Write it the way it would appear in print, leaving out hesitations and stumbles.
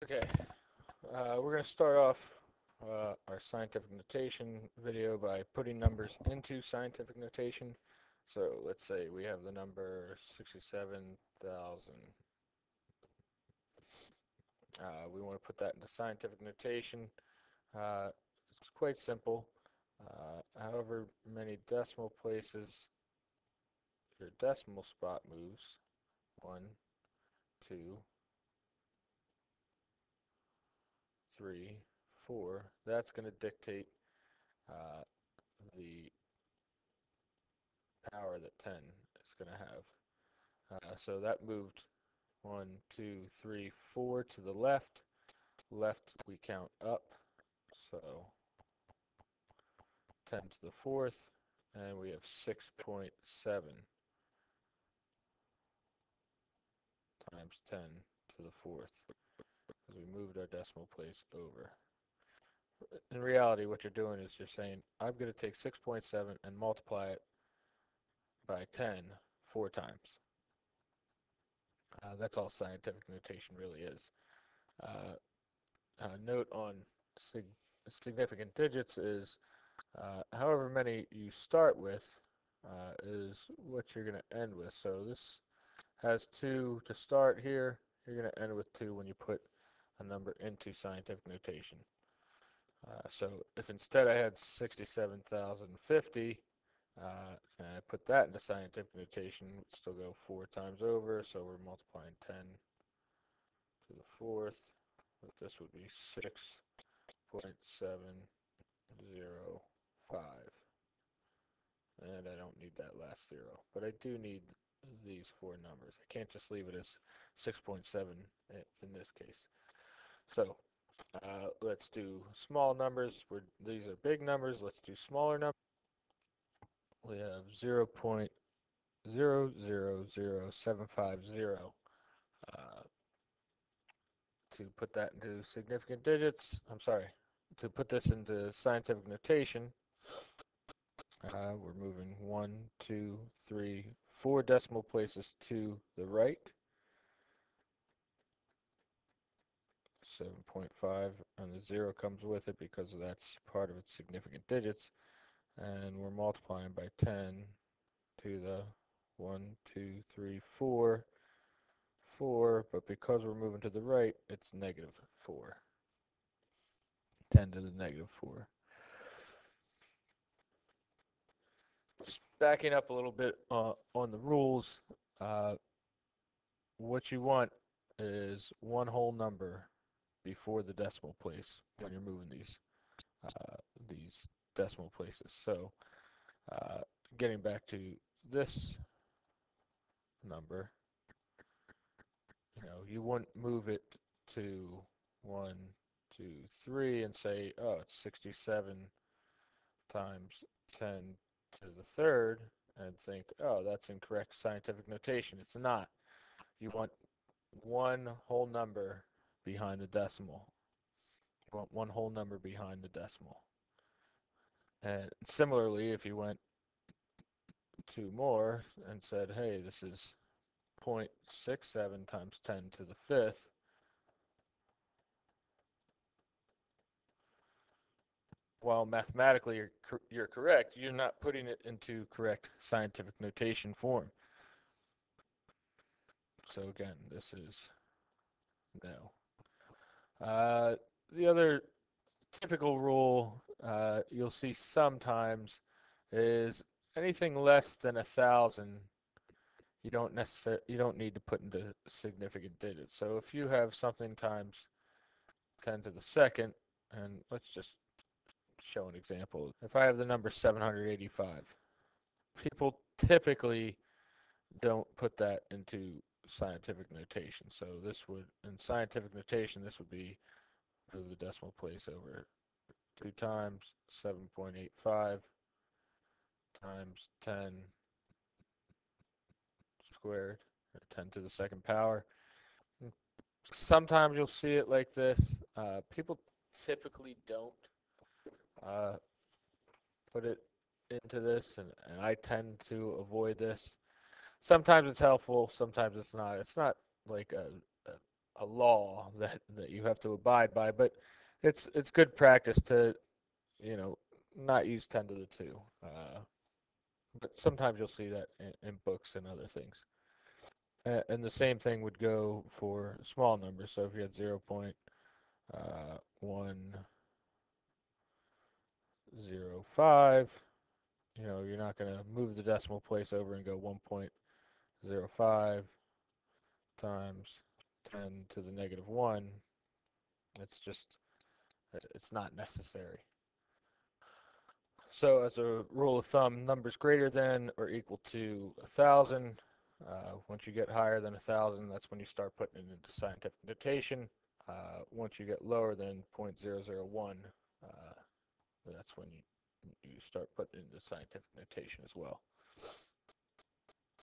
Okay, we're going to start off our scientific notation video by putting numbers into scientific notation. So let's say we have the number 67,000. We want to put that into scientific notation. It's quite simple. However many decimal places your decimal spot moves, 1, 2, 3, 4, that's going to dictate uh, the power that 10 is going to have. So that moved 1, 2, 3, 4 to the left. Left we count up, so 10 to the fourth, and we have 6.7 times 10 to the fourth, because we moved our decimal place over. In reality, what you're doing is you're saying, I'm going to take 6.7 and multiply it by 10 four times. That's all scientific notation really is. Uh, Note on sig significant digits is however many you start with is what you're going to end with. So this has 2 to start here. You're going to end with 2 when you put a number into scientific notation. So if instead I had 67,050 and I put that into scientific notation, it would still go 4 times over, so we're multiplying 10 to the fourth. But this would be 6.705. And I don't need that last zero, but I do need these four numbers. I can't just leave it as 6.7 in this case. So let's do small numbers. These are big numbers. Let's do smaller numbers. We have 0.000750. Uh, to put that into significant digits, I'm sorry, to put this into scientific notation, we're moving 1, 2, 3, 4 decimal places to the right. 7.5, and the 0 comes with it because that's part of its significant digits. And we're multiplying by 10 to the 1, 2, 3, 4, 4, but because we're moving to the right, it's negative 4. 10 to the negative 4. Just backing up a little bit on the rules, uh, what you want is one whole number before the decimal place when you're moving these decimal places. So uh, getting back to this number, you wouldn't move it to 1, 2, 3 and say, oh, it's 67 times 10 to the third and think, oh, that's incorrect scientific notation. It's not. You want one whole number behind the decimal. You want one whole number behind the decimal. And similarly, if you went two more and said, hey, this is 0.67 times 10 to the fifth, while mathematically you're correct, you're not putting it into correct scientific notation form. So again, this is no. The other typical rule you'll see sometimes is anything less than 1,000 you don't need to put into significant digits. So if you have something times 10 to the second, and let's just show an example. If I have the number 785, people typically don't put that into scientific notation. So this would, in scientific notation, this would be move the decimal place over 2 times 7.85 times 10 squared, or 10 to the second power. Sometimes you'll see it like this. People typically don't uh, put it into this, and I tend to avoid this. Sometimes it's helpful, sometimes it's not. It's not like a a law that you have to abide by, but it's good practice to, you know, not use 10 to the 2. But sometimes you'll see that in books and other things. And the same thing would go for small numbers. So if you had 0.105, you know, you're not going to move the decimal place over and go 1.05 times 10 to the negative 1. It's just, it's not necessary. So as a rule of thumb, numbers greater than or equal to 1,000. Once you get higher than 1,000, that's when you start putting it into scientific notation. Once you get lower than 0.001, that's when you start putting it into scientific notation as well.